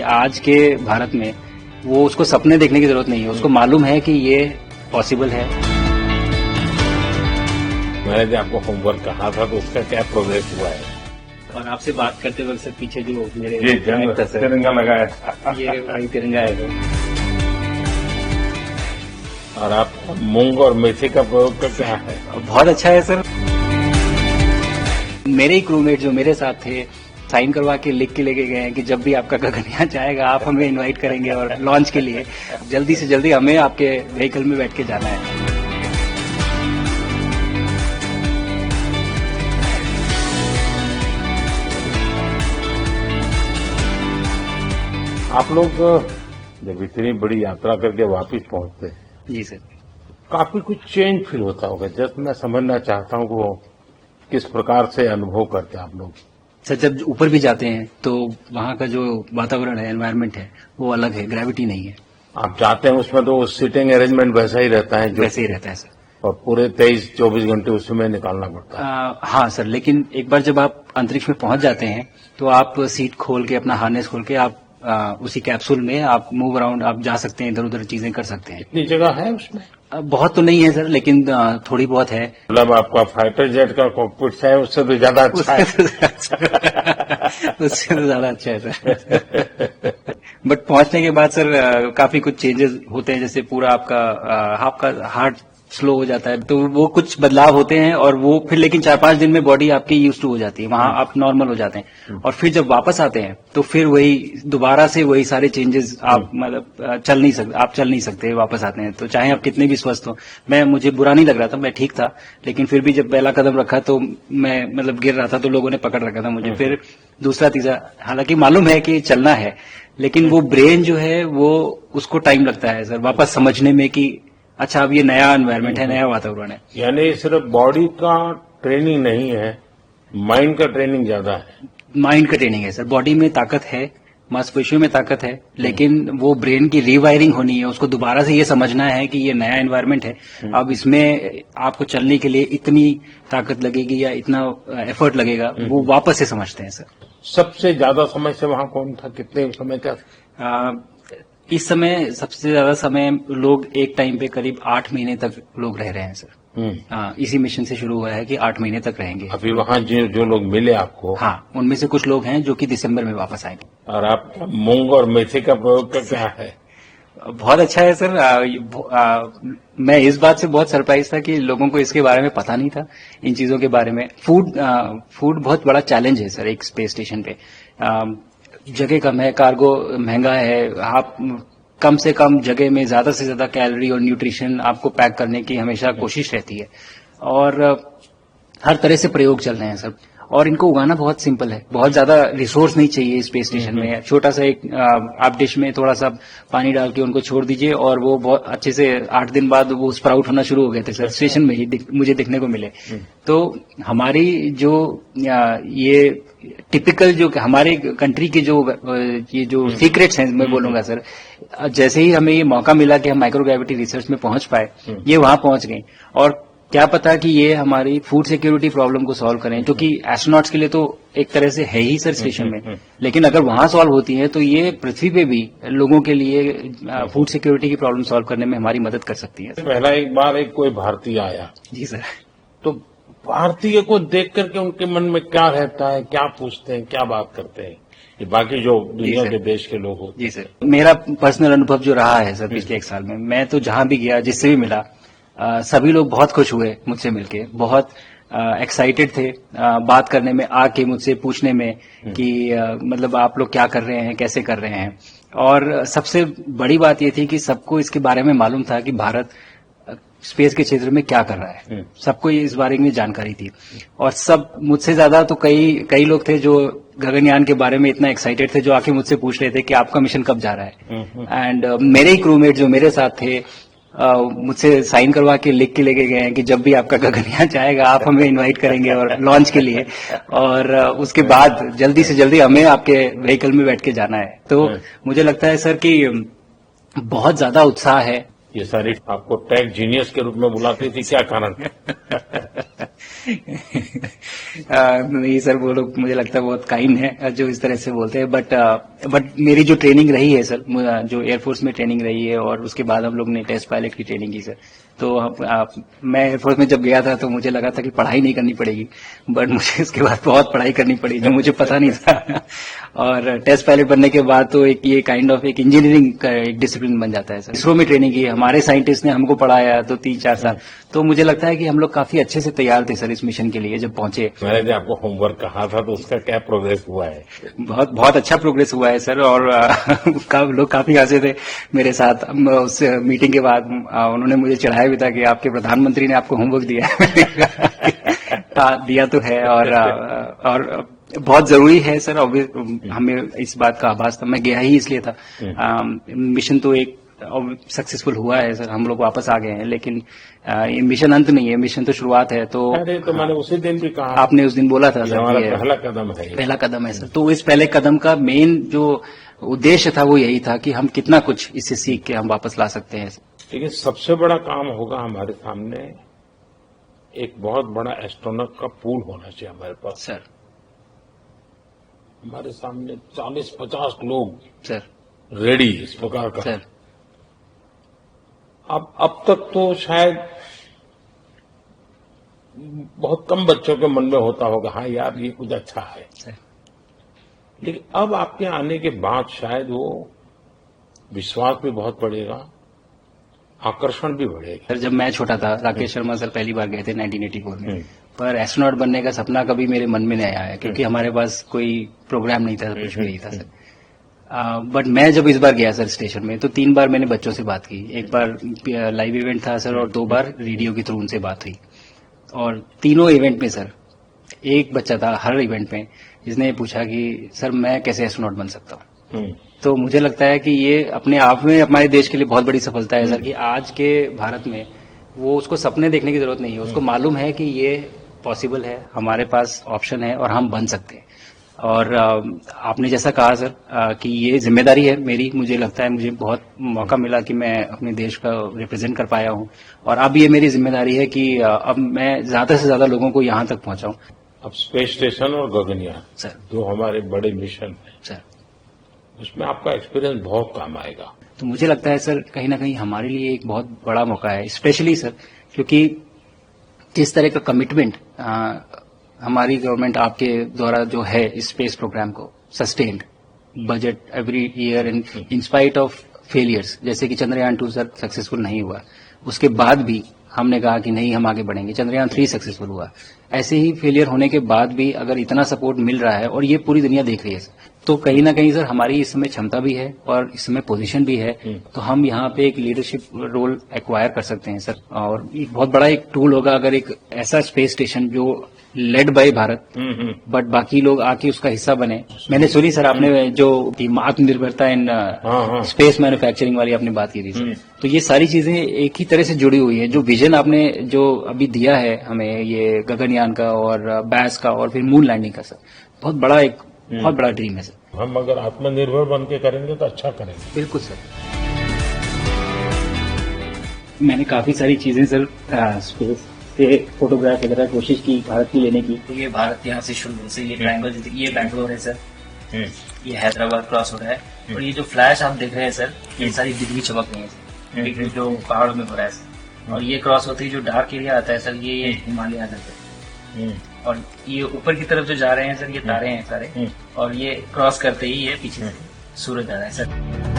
आज के भारत में वो उसको सपने देखने की जरूरत नहीं है, उसको मालूम है कि ये पॉसिबल है। मैंने जो आपको होमवर्क कहा था तो उसका क्या प्रोग्रेस हुआ है? और आपसे बात करते वक्त सर पीछे जो मेरे ये तिरंगा लगाया था, ये वही तिरंगा है। और आप मूंग और मेथी का प्रयोग का क्या है? बहुत अच्छा है सर। मेरे ही क्रूमेट जो मेरे साथ थे साइन करवा के लिख के लेके गए हैं कि जब भी आपका गगनयान जाएगा आप हमें इनवाइट करेंगे और लॉन्च के लिए जल्दी से जल्दी हमें आपके व्हीकल में बैठ के जाना है। आप लोग जब इतनी बड़ी यात्रा करके वापस पहुंचते हैं, जी सर, काफी कुछ चेंज फील होता होगा। जब मैं समझना चाहता हूं कि वो किस प्रकार से अनुभव करते हैं आप लोग। सर जब ऊपर भी जाते हैं तो वहाँ का जो वातावरण है, एनवायरनमेंट है, वो अलग है, ग्रेविटी नहीं है। आप जाते हैं उसमें तो सीटिंग अरेंजमेंट वैसा ही रहता है, वैसे ही रहता है सर, और पूरे 23-24 घंटे उसमें निकालना पड़ता है। हाँ सर, लेकिन एक बार जब आप अंतरिक्ष में पहुंच जाते हैं तो आप सीट खोल के, अपना हार्नेस खोल के आप उसी कैप्सूल में आप मूव अराउंड आप जा सकते हैं, इधर उधर चीजें कर सकते हैं। इतनी जगह है उसमें? बहुत तो नहीं है सर, लेकिन थोड़ी बहुत है। मतलब आपका फाइटर जेट का कॉकपिट है, उससे तो ज्यादा अच्छा है। उससे तो ज्यादा अच्छा है सर। बट पहुंचने के बाद सर काफी कुछ चेंजेस होते हैं, जैसे पूरा आपका हार्ट स्लो हो जाता है, तो वो कुछ बदलाव होते हैं और वो फिर लेकिन 4-5 दिन में बॉडी आपकी यूज टू हो जाती है, वहां आप नॉर्मल हो जाते हैं। और फिर जब वापस आते हैं तो फिर वही दोबारा से वही सारे चेंजेस आप मतलब चल नहीं सकते वापस आते हैं, तो चाहे आप कितने भी स्वस्थ हो। मुझे बुरा नहीं लग रहा था, मैं ठीक था, लेकिन फिर भी जब पहला कदम रखा तो मैं मतलब गिर रहा था तो लोगों ने पकड़ रखा था मुझे। फिर दूसरा तीसरा, हालांकि मालूम है कि चलना है, लेकिन वो ब्रेन जो है वो उसको टाइम लगता है सर वापस समझने में कि अच्छा अब ये नया एनवायरनमेंट है, नया वातावरण है। यानी सिर्फ बॉडी का ट्रेनिंग नहीं है, माइंड का ट्रेनिंग ज्यादा है। माइंड का ट्रेनिंग है सर, बॉडी में ताकत है, मांसपेशियों में ताकत है, लेकिन वो ब्रेन की रीवायरिंग होनी है, उसको दोबारा से ये समझना है कि ये नया एनवायरनमेंट है, अब इसमें आपको चलने के लिए इतनी ताकत लगेगी या इतना एफर्ट लगेगा, वो वापस से समझते हैं सर। सबसे ज्यादा समय से वहां कौन था, कितने समय का? इस समय सबसे ज्यादा समय लोग एक टाइम पे करीब 8 महीने तक लोग रह रहे हैं सर। इसी मिशन से शुरू हुआ है कि 8 महीने तक रहेंगे। अभी वहाँ जो लोग मिले आपको? हाँ, उनमें से कुछ लोग हैं जो कि दिसंबर में वापस आएंगे। और आप मूंग और मेथी का प्रयोग का क्या है? बहुत अच्छा है सर। मैं इस बात से बहुत सरप्राइज था कि लोगों को इसके बारे में पता नहीं था, इन चीजों के बारे में। फूड बहुत बड़ा चैलेंज है सर एक स्पेस स्टेशन पे। जगह कम है, कार्गो महंगा है, आप कम से कम जगह में ज्यादा से ज्यादा कैलोरी और न्यूट्रिशन आपको पैक करने की हमेशा कोशिश रहती है, और हर तरह से प्रयोग चल रहे हैं सर। और इनको उगाना बहुत सिंपल है, बहुत ज्यादा रिसोर्स नहीं चाहिए स्पेस स्टेशन में। छोटा सा एक आप डिश में थोड़ा सा पानी डाल के उनको छोड़ दीजिए और वो बहुत अच्छे से 8 दिन बाद वो स्प्राउट होना शुरू हो गए थे सर, स्टेशन में ही मुझे देखने को मिले। तो हमारी जो ये टिपिकल जो हमारे कंट्री के ये जो सीक्रेट्स हैं, मैं बोलूंगा सर, जैसे ही हमें ये मौका मिला कि हम माइक्रोग्रेविटी रिसर्च में पहुंच पाए, ये वहां पहुंच गए। और क्या पता कि ये हमारी फूड सिक्योरिटी प्रॉब्लम को सॉल्व करें, जो कि एस्ट्रोनॉट्स के लिए तो एक तरह से है ही सर स्टेशन में, लेकिन अगर वहां सॉल्व होती है तो ये पृथ्वी पे भी लोगों के लिए फूड सिक्योरिटी की प्रॉब्लम सॉल्व करने में हमारी मदद कर सकती है। पहला एक बार कोई भारतीय आया। जी सर। तो भारतीय को देख करके उनके मन में क्या रहता है, क्या पूछते हैं, क्या बात करते हैं, ये बाकी जो दुनिया के देश के लोग होते हैं? जी सर, मेरा पर्सनल अनुभव जो रहा है सर पिछले 1 साल में, मैं तो जहां भी गया, जिससे भी मिला, सभी लोग बहुत खुश हुए मुझसे मिलके, बहुत एक्साइटेड थे बात करने में, आके मुझसे पूछने में कि मतलब आप लोग क्या कर रहे हैं, कैसे कर रहे हैं। और सबसे बड़ी बात ये थी कि सबको इसके बारे में मालूम था कि भारत स्पेस के क्षेत्र में क्या कर रहा है, सबको इस बारे में जानकारी थी। और सब मुझसे ज्यादा तो कई लोग थे जो गगनयान के बारे में इतना एक्साइटेड थे, जो आके मुझसे पूछ रहे थे कि आपका मिशन कब जा रहा है। एंड मेरे ही क्रूमेट जो मेरे साथ थे मुझसे साइन करवा के लिख के लेके गए हैं कि जब भी आपका गगनयान जाएगा आप हमें इनवाइट करेंगे और लॉन्च के लिए, और उसके बाद जल्दी से जल्दी हमें आपके व्हीकल में बैठ के जाना है। तो मुझे लगता है सर कि बहुत ज्यादा उत्साह है। ये सारी आपको टेक जीनियस के रूप में बुलाती थी, क्या कारण? नहीं सर, वो लोग मुझे लगता है बहुत काइंड है जो इस तरह से बोलते हैं, बट मेरी जो ट्रेनिंग रही है सर, जो एयरफोर्स में ट्रेनिंग रही है और उसके बाद हम लोग ने टेस्ट पायलट की ट्रेनिंग की सर। तो मैं एयरफोर्स में जब गया था तो मुझे लगा था कि पढ़ाई नहीं करनी पड़ेगी, बट मुझे इसके बाद बहुत पढ़ाई करनी पड़ी जो मुझे पता नहीं था। और टेस्ट पायलट बनने के बाद तो एक ये काइंड ऑफ एक इंजीनियरिंग का एक डिसिप्लिन बन जाता है सर। इसरो में ट्रेनिंग की, हमारे साइंटिस्ट ने हमको पढ़ाया तो 3-4 साल, तो मुझे लगता है कि हम लोग काफी अच्छे से तैयार थे सर इस मिशन के लिए जब पहुंचे। मैंने जो आपको होमवर्क कहा था तो उसका क्या प्रोग्रेस हुआ है? बहुत बहुत अच्छा प्रोग्रेस हुआ है सर, और लोग काफी हंसे थे मेरे साथ। उस मीटिंग के बाद उन्होंने मुझे चढ़ाया भी था कि आपके प्रधानमंत्री ने आपको होमवर्क दिया है। दिया तो है, और बहुत जरूरी है सर। हमें इस बात का आभास था, मैं गया ही इसलिए था। मिशन तो एक सक्सेसफुल हुआ है सर, हम लोग वापस आ गए हैं, लेकिन ये मिशन अंत नहीं है, मिशन तो शुरुआत है। तो अरे तो मैंने उसी दिन भी कहा, आपने उस दिन बोला था सर, हमारा पहला कदम है, पहला कदम है सर। तो इस पहले कदम का मेन जो उद्देश्य था वो यही था कि हम कितना कुछ इससे सीख के हम वापस ला सकते हैं। लेकिन सबसे बड़ा काम होगा हमारे सामने, एक बहुत बड़ा एस्ट्रोनॉट का पूल होना चाहिए हमारे पास सर। हमारे सामने 40-50 लोग सर रेडी इस प्रकार का सर। अब तक तो शायद बहुत कम बच्चों के मन में होता होगा, हाँ यार ये कुछ अच्छा है सर। लेकिन अब आपके आने के बाद शायद वो विश्वास भी बहुत बढ़ेगा, आकर्षण भी बढ़ेगा। सर जब मैं छोटा था, राकेश शर्मा सर पहली बार गए थे 1984 में, पर एस्ट्रोनॉट बनने का सपना कभी मेरे मन में नहीं आया, क्योंकि हमारे पास कोई प्रोग्राम नहीं था, कुछ भी नहीं था सर। बट मैं जब इस बार गया सर स्टेशन में, तो 3 बार मैंने बच्चों से बात की। एक बार लाइव इवेंट था सर, और 2 बार रेडियो के थ्रू उनसे बात हुई। और तीनों इवेंट में सर एक बच्चा था हर इवेंट में जिसने पूछा कि सर मैं कैसे एस्ट्रोनॉट बन सकता हूँ। तो मुझे लगता है कि ये अपने आप में हमारे देश के लिए बहुत बड़ी सफलता है सर, कि आज के भारत में वो उसको सपने देखने की जरूरत नहीं है, उसको मालूम है कि ये पॉसिबल है, हमारे पास ऑप्शन है और हम बन सकते हैं। और आपने जैसा कहा सर कि ये जिम्मेदारी है मेरी, मुझे लगता है मुझे बहुत मौका मिला कि मैं अपने देश का रिप्रेजेंट कर पाया हूँ, और अब ये मेरी जिम्मेदारी है कि अब मैं ज्यादा से ज्यादा लोगों को यहाँ तक पहुंचाऊं। अब स्पेस स्टेशन और गगनयान सर, जो हमारे बड़े मिशन है सर, उसमें आपका एक्सपीरियंस बहुत काम आएगा। तो मुझे लगता है सर कहीं ना कहीं हमारे लिए एक बहुत बड़ा मौका है, स्पेशली सर क्योंकि जिस तरह का कमिटमेंट हमारी गवर्नमेंट आपके द्वारा जो है इस स्पेस प्रोग्राम को, sustained budget every year in spite of failures, जैसे कि चंद्रयान 2 सर सक्सेसफुल नहीं हुआ, उसके बाद भी हमने कहा कि नहीं हम आगे बढ़ेंगे, चंद्रयान 3 सक्सेसफुल हुआ। ऐसे ही फेलियर होने के बाद भी अगर इतना सपोर्ट मिल रहा है और ये पूरी दुनिया देख रही है, तो कहीं ना कहीं सर हमारी इस समय क्षमता भी है और इस समय पोजीशन भी है, तो हम यहाँ पे एक लीडरशिप रोल एक्वायर कर सकते हैं सर। और एक बहुत बड़ा एक टूल होगा अगर एक ऐसा स्पेस स्टेशन जो लेड बाय भारत, बट बाकी लोग आके उसका हिस्सा बने। मैंने सुनी सर आपने जो आत्मनिर्भरता इन स्पेस मैन्युफैक्चरिंग वाली आपने बात की थी सर, तो ये सारी चीजें एक ही तरह से जुड़ी हुई है। जो विजन आपने जो अभी दिया है हमें, ये गगनयान का और बैस का और फिर मून लैंडिंग का सर, बहुत बड़ा ड्रीम है सर। हम अगर आत्मनिर्भर बन के करेंगे तो अच्छा करेंगे। बिल्कुल सर। मैंने काफी सारी चीजें सर स्पेस से फोटोग्राफ वगैरह कोशिश की भारत की लेने की। तो ये भारत यहाँ से शुरू से ये ट्रायंगल, ये बैंगलोर है सर, ये हैदराबाद क्रॉस हो रहा है, और ये जो फ्लैश आप देख रहे हैं सर, ये सारी बिजली चमक रही है सर, बिजली जो पहाड़ों में हो रहा है सर। और ये क्रॉस होती है जो डार्क एरिया आता है सर, ये हिमालय आ जाता है, और ये ऊपर की तरफ जो जा रहे हैं सर, ये तारे हैं सारे, और ये क्रॉस करते ही ये पीछे सूरज आ रहा है सर।